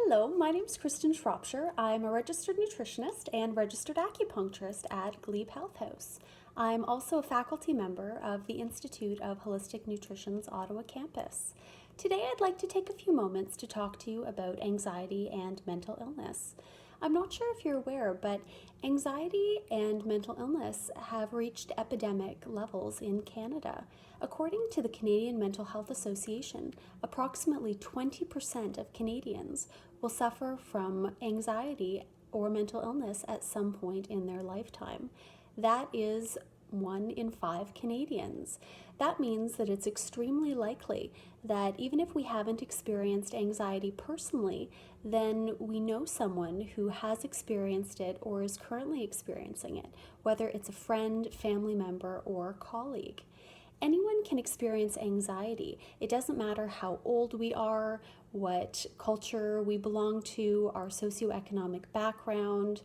Hello, my name is Kristin Shropshire. I'm a registered nutritionist and registered acupuncturist at Glebe Health House. I'm also a faculty member of the Institute of Holistic Nutrition's Ottawa campus. Today I'd like to take a few moments to talk to you about anxiety and mental illness. I'm not sure if you're aware, but anxiety and mental illness have reached epidemic levels in Canada. According to the Canadian Mental Health Association, approximately 20% of Canadians will suffer from anxiety or mental illness at some point in their lifetime. That is 1 in 5 Canadians. That means that it's extremely likely that even if we haven't experienced anxiety personally, then we know someone who has experienced it or is currently experiencing it, whether it's a friend, family member, or colleague. Anyone can experience anxiety. It doesn't matter how old we are, what culture we belong to, our socioeconomic background.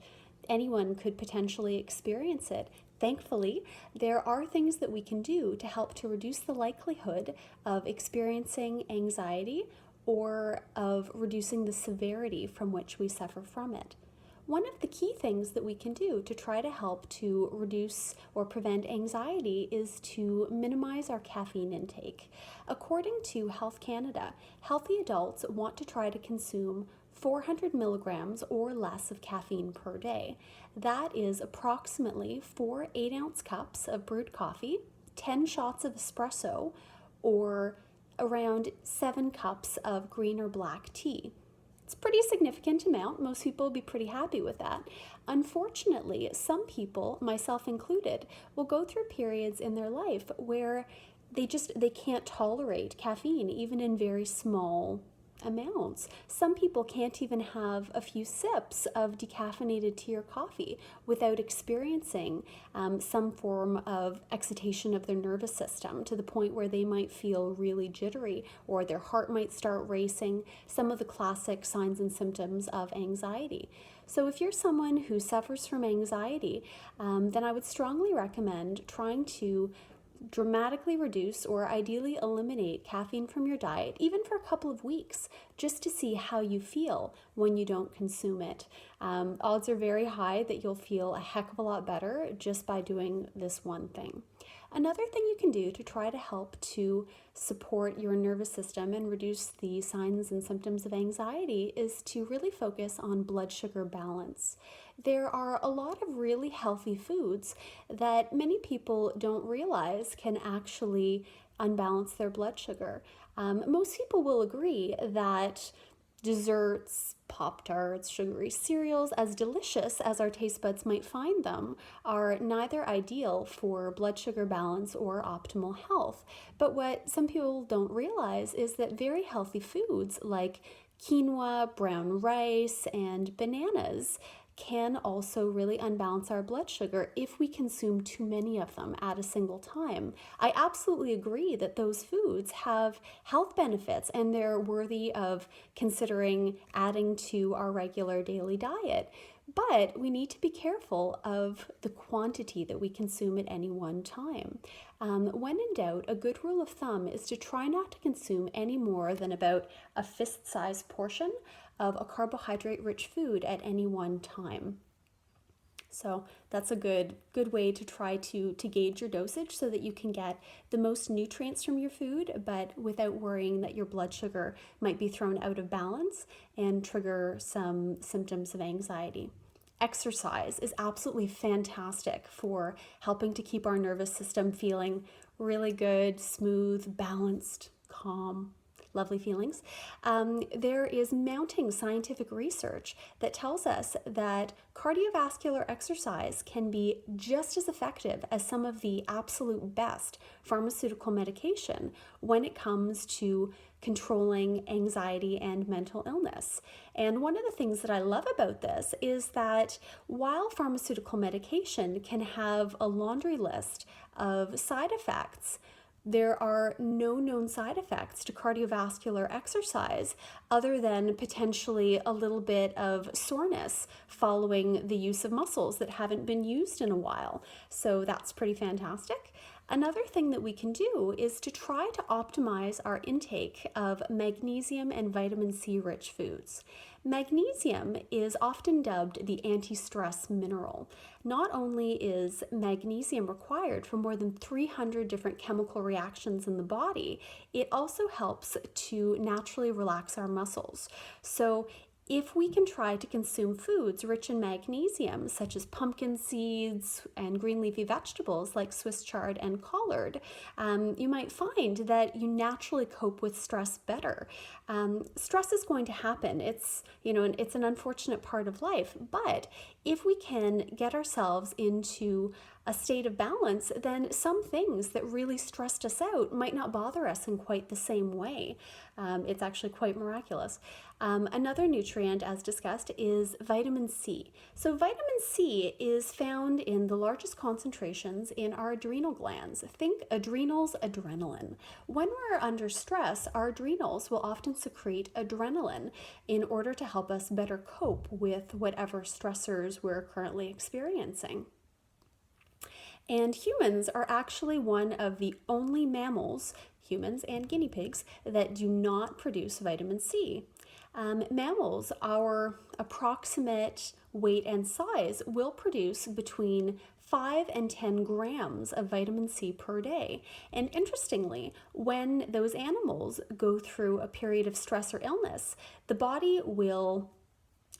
Anyone could potentially experience it. Thankfully, there are things that we can do to help to reduce the likelihood of experiencing anxiety or of reducing the severity from which we suffer from it. One of the key things that we can do to try to help to reduce or prevent anxiety is to minimize our caffeine intake. According to Health Canada, healthy adults want to try to consume 400 milligrams or less of caffeine per day. That is approximately 4 8-ounce cups of brewed coffee, 10 shots of espresso, or around 7 cups of green or black tea. It's a pretty significant amount. Most people will be pretty happy with that. Unfortunately, some people, myself included, will go through periods in their life where they can't tolerate caffeine, even in very small amounts. Some people can't even have a few sips of decaffeinated tea or coffee without experiencing some form of excitation of their nervous system to the point where they might feel really jittery or their heart might start racing, some of the classic signs and symptoms of anxiety. So if you're someone who suffers from anxiety, then I would strongly recommend trying to dramatically reduce or ideally eliminate caffeine from your diet, even for a couple of weeks, just to see how you feel when you don't consume it. Odds are very high that you'll feel a heck of a lot better just by doing this one thing. Another thing you can do to try to help to support your nervous system and reduce the signs and symptoms of anxiety is to really focus on blood sugar balance. There are a lot of really healthy foods that many people don't realize can actually unbalance their blood sugar. Most people will agree that desserts, Pop-Tarts, sugary cereals, as delicious as our taste buds might find them, are neither ideal for blood sugar balance or optimal health. But what some people don't realize is that very healthy foods like quinoa, brown rice, and bananas can also really unbalance our blood sugar if we consume too many of them at a single time. I absolutely agree that those foods have health benefits and they're worthy of considering adding to our regular daily diet. But we need to be careful of the quantity that we consume at any one time. When in doubt, a good rule of thumb is to try not to consume any more than about a fist-sized portion of a carbohydrate-rich food at any one time. So that's a good way to try to gauge your dosage so that you can get the most nutrients from your food, but without worrying that your blood sugar might be thrown out of balance and trigger some symptoms of anxiety. Exercise is absolutely fantastic for helping to keep our nervous system feeling really good, smooth, balanced, calm. Lovely feelings. There is mounting scientific research that tells us that cardiovascular exercise can be just as effective as some of the absolute best pharmaceutical medication when it comes to controlling anxiety and mental illness. And one of the things that I love about this is that while pharmaceutical medication can have a laundry list of side effects, there are no known side effects to cardiovascular exercise other than potentially a little bit of soreness following the use of muscles that haven't been used in a while. So that's pretty fantastic. Another thing that we can do is to try to optimize our intake of magnesium and vitamin C rich foods. Magnesium is often dubbed the anti-stress mineral. Not only is magnesium required for more than 300 different chemical reactions in the body, it also helps to naturally relax our muscles. So if we can try to consume foods rich in magnesium, such as pumpkin seeds and green leafy vegetables like Swiss chard and collard, you might find that you naturally cope with stress better. Stress is going to happen. It's an unfortunate part of life, but if we can get ourselves into a state of balance, then some things that really stressed us out might not bother us in quite the same way. It's actually quite miraculous. Another nutrient, as discussed, is vitamin C. So vitamin C is found in the largest concentrations in our adrenal glands. Think adrenals, adrenaline. When we're under stress, our adrenals will often secrete adrenaline in order to help us better cope with whatever stressors we're currently experiencing. And humans are actually one of the only mammals, humans and guinea pigs, that do not produce vitamin C. Mammals, our approximate weight and size, will produce between 5 and 10 grams of vitamin C per day. And interestingly, when those animals go through a period of stress or illness, the body will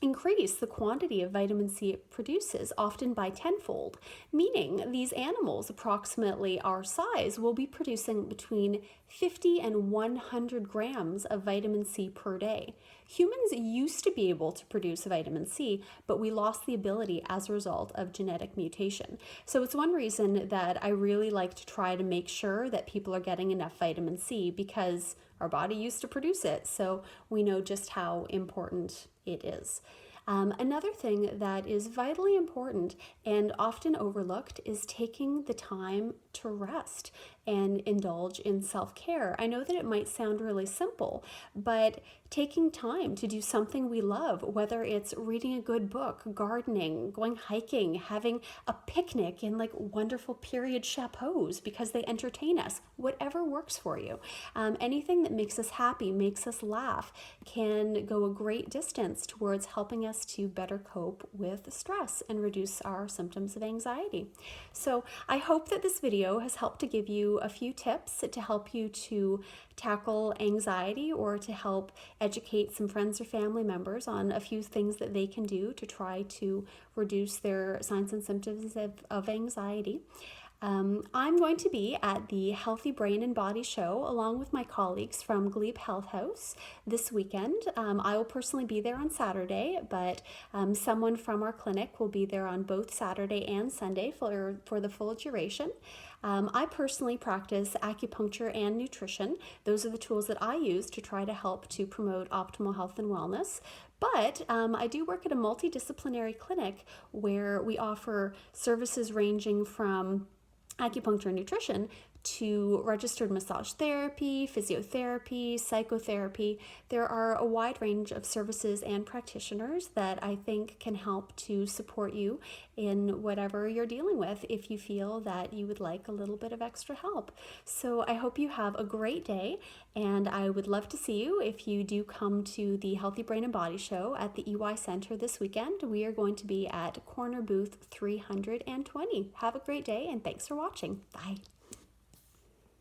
increase the quantity of vitamin C it produces, often by tenfold, meaning these animals, approximately our size, will be producing between 50 and 100 grams of vitamin C per day. Humans used to be able to produce vitamin C, but we lost the ability as a result of genetic mutation. So it's one reason that I really like to try to make sure that people are getting enough vitamin C, because our body used to produce it, so we know just how important it is. Another thing that is vitally important and often overlooked is taking the time to rest and indulge in self-care. I know that it might sound really simple, but taking time to do something we love, whether it's reading a good book, gardening, going hiking, having a picnic in wonderful period chapeaus because they entertain us, whatever works for you. Anything that makes us happy, makes us laugh, can go a great distance towards helping us to better cope with stress and reduce our symptoms of anxiety. So I hope that this video has helped to give you a few tips to help you to tackle anxiety, or to help educate some friends or family members on a few things that they can do to try to reduce their signs and symptoms of anxiety. I'm going to be at the Healthy Brain and Body Show along with my colleagues from Glebe Health House this weekend. I will personally be there on Saturday, but someone from our clinic will be there on both Saturday and Sunday for the full duration. I personally practice acupuncture and nutrition. Those are the tools that I use to try to help to promote optimal health and wellness. But I do work at a multidisciplinary clinic where we offer services ranging from acupuncture and nutrition to registered massage therapy, physiotherapy, psychotherapy. There are a wide range of services and practitioners that I think can help to support you in whatever you're dealing with if you feel that you would like a little bit of extra help. So I hope you have a great day, and I would love to see you if you do come to the Healthy Brain and Body Show at the EY Center this weekend. We are going to be at corner booth 320. Have a great day, and thanks for watching. Bye.